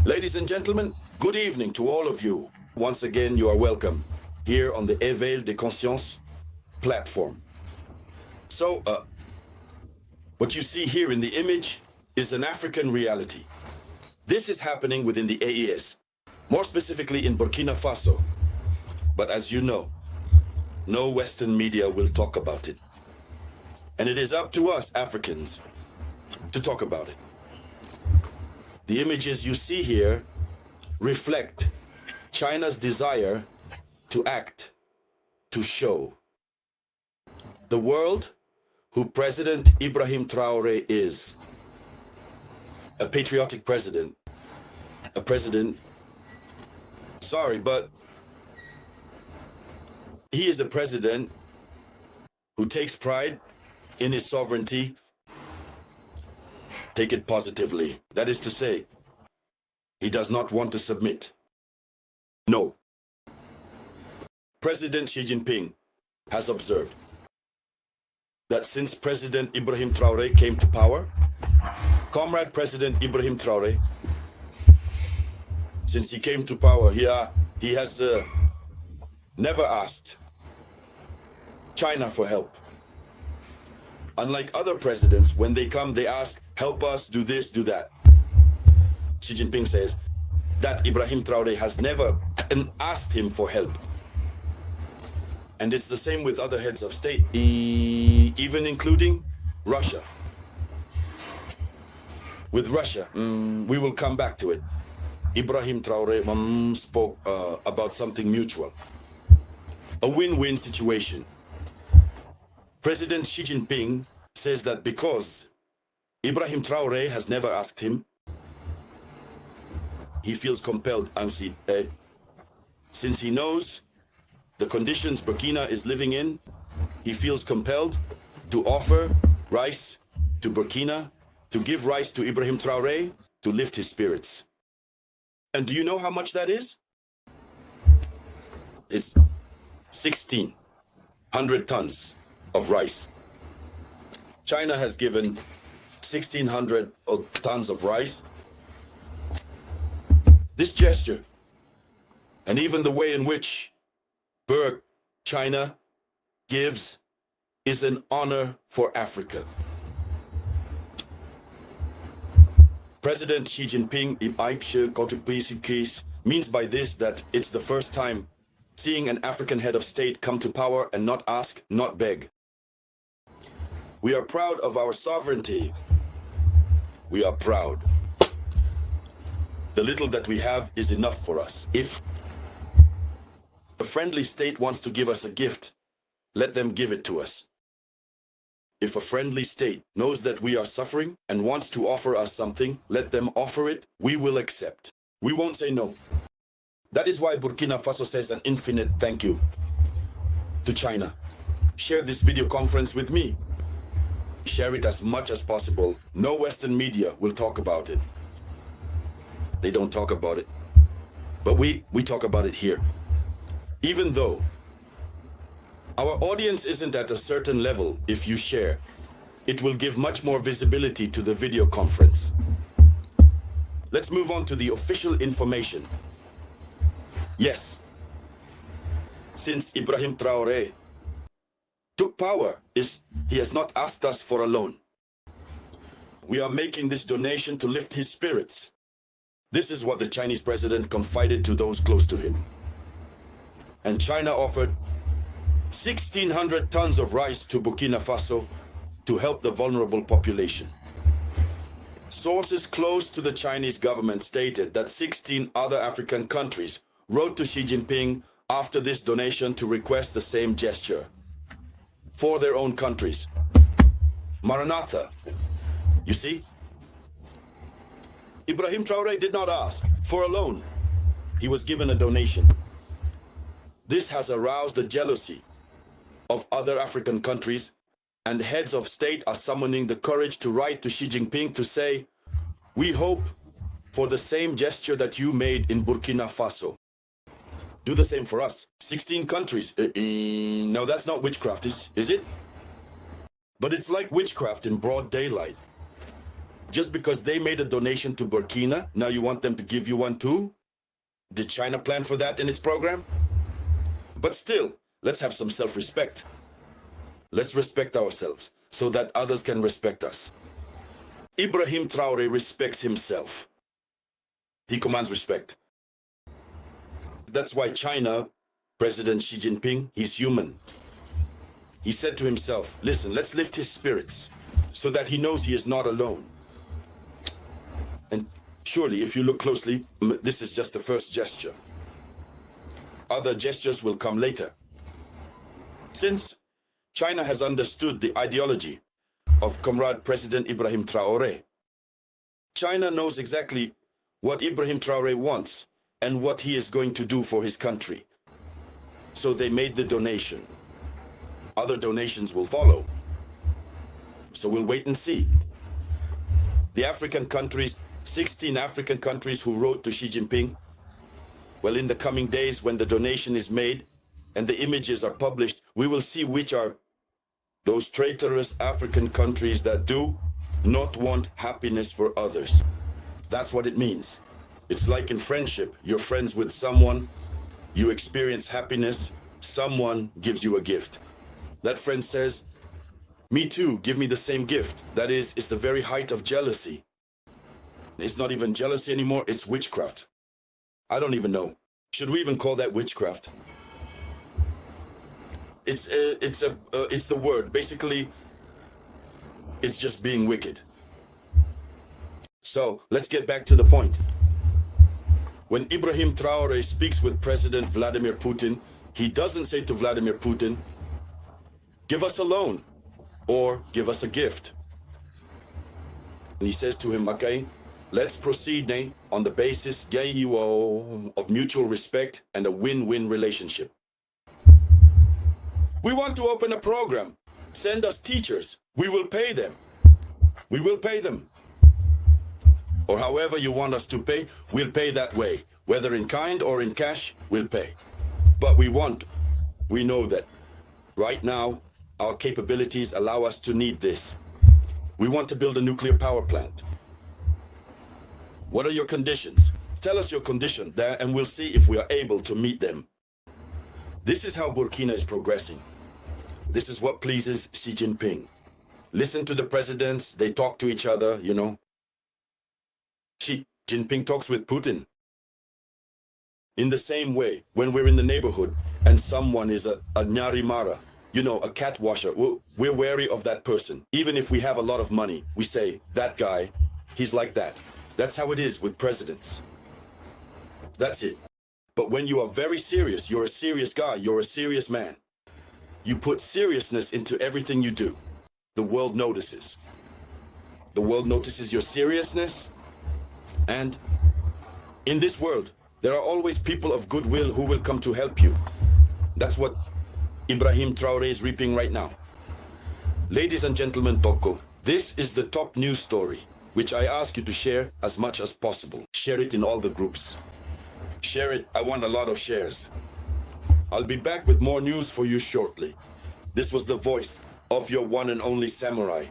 Ladies and gentlemen, good evening to all of you. Once again, you are welcome here on the Éveil des Consciences platform. So, what you see here in the image is an African reality. This is happening within the AES, more specifically in Burkina Faso. But as you know, no Western media will talk about it. And it is up to us Africans to talk about it. The images you see here reflect China's desire to act, to show the world who President Ibrahim Traoré is. A patriotic president. A president, sorry, but he is a president who takes pride in his sovereignty. Take it positively. That is to say, he does not want to submit. No. President Xing Jin Ping has observed that since President Ibrahim Traoré came to power, Comrade President Ibrahim Traoré, since he came to power, he has never asked China for help. Unlike other presidents, when they come, they ask, help us, do this, do that. Xi Jinping says that Ibrahim Traoré has never asked him for help. And it's the same with other heads of state, even including Russia. With Russia, we will come back to it. Ibrahim Traoré spoke about something mutual. A win-win situation. President Xi Jinping says that because Ibrahim Traoré has never asked him, he feels compelled, since he knows the conditions Burkina is living in, he feels compelled to offer rice to Burkina, to give rice to Ibrahim Traoré, to lift his spirits. And do you know how much that is? It's 1,600 tons of rice. China has given 1,600 tons of rice. This gesture, and even the way in which China gives, is an honor for Africa. President Xi Jinping means by this that it's the first time seeing an African head of state come to power and not ask, not beg. We are proud of our sovereignty. We are proud. The little that we have is enough for us. If a friendly state wants to give us a gift, let them give it to us. If a friendly state knows that we are suffering and wants to offer us something, let them offer it. We will accept. We won't say no. That is why Burkina Faso says an infinite thank you to China. Share this video conference with me. Share it as much as possible. No Western media will talk about it. They don't talk about it. But we talk about it here. Even though our audience isn't at a certain level, if you share, it will give much more visibility to the video conference. Let's move on to the official information. Yes, since Ibrahim Traoré took power, he has not asked us for a loan. We are making this donation to lift his spirits. This is what the Chinese president confided to those close to him. And China offered 1,600 tons of rice to Burkina Faso to help the vulnerable population. Sources close to the Chinese government stated that 16 other African countries wrote to Xi Jinping after this donation to request the same gesture for their own countries. Maranatha. You see? Ibrahim Traoré did not ask for a loan. He was given a donation. This has aroused the jealousy of other African countries, and heads of state are summoning the courage to write to Xi Jinping to say, we hope for the same gesture that you made in Burkina Faso. Do the same for us. 16 countries. No, that's not witchcraft, is it? But it's like witchcraft in broad daylight. Just because they made a donation to Burkina, now you want them to give you one too? Did China plan for that in its program? But still, let's have some self-respect. Let's respect ourselves so that others can respect us. Ibrahim Traoré respects himself. He commands respect. That's why China, President Xi Jinping, he's human. He said to himself, listen, let's lift his spirits so that he knows he is not alone. And surely, if you look closely, this is just the first gesture. Other gestures will come later. Since China has understood the ideology of Comrade President Ibrahim Traoré, China knows exactly what Ibrahim Traoré wants and what he is going to do for his country. So they made the donation. Other donations will follow. So we'll wait and see. The African countries, 16 African countries who wrote to Xi Jinping, well, in the coming days when the donation is made and the images are published, we will see which are those traitorous African countries that do not want happiness for others. That's what it means. It's like in friendship. You're friends with someone, you experience happiness, someone gives you a gift. That friend says, me too, give me the same gift. That is, it's the very height of jealousy. It's not even jealousy anymore, it's witchcraft. I don't even know. Should we even call that witchcraft? It's the word. Basically, it's just being wicked. So, let's get back to the point. When Ibrahim Traoré speaks with President Vladimir Putin, he doesn't say to Vladimir Putin, give us a loan or give us a gift. And he says to him, okay, let's proceed on the basis of mutual respect and a win-win relationship. We want to open a program. Send us teachers. We will pay them. We will pay them. Or however you want us to pay, we'll pay that way. Whether in kind or in cash, we'll pay. But we know that right now, our capabilities allow us to need this. We want to build a nuclear power plant. What are your conditions? Tell us your condition there and we'll see if we are able to meet them. This is how Burkina is progressing. This is what pleases Xi Jinping. Listen to the presidents, they talk to each other, you know. Xi Jinping talks with Putin. In the same way, when we're in the neighborhood and someone is a Nyarimara, you know, a cat washer, we're wary of that person. Even if we have a lot of money, we say, that guy, he's like that. That's how it is with presidents. That's it. But when you are very serious, you're a serious guy, you're a serious man. You put seriousness into everything you do. The world notices. The world notices your seriousness. And in this world, there are always people of goodwill who will come to help you. That's what Ibrahim Traoré is reaping right now. Ladies and gentlemen, Toko, this is the top news story, which I ask you to share as much as possible. Share it in all the groups. Share it. I want a lot of shares. I'll be back with more news for you shortly. This was the voice of your one and only samurai.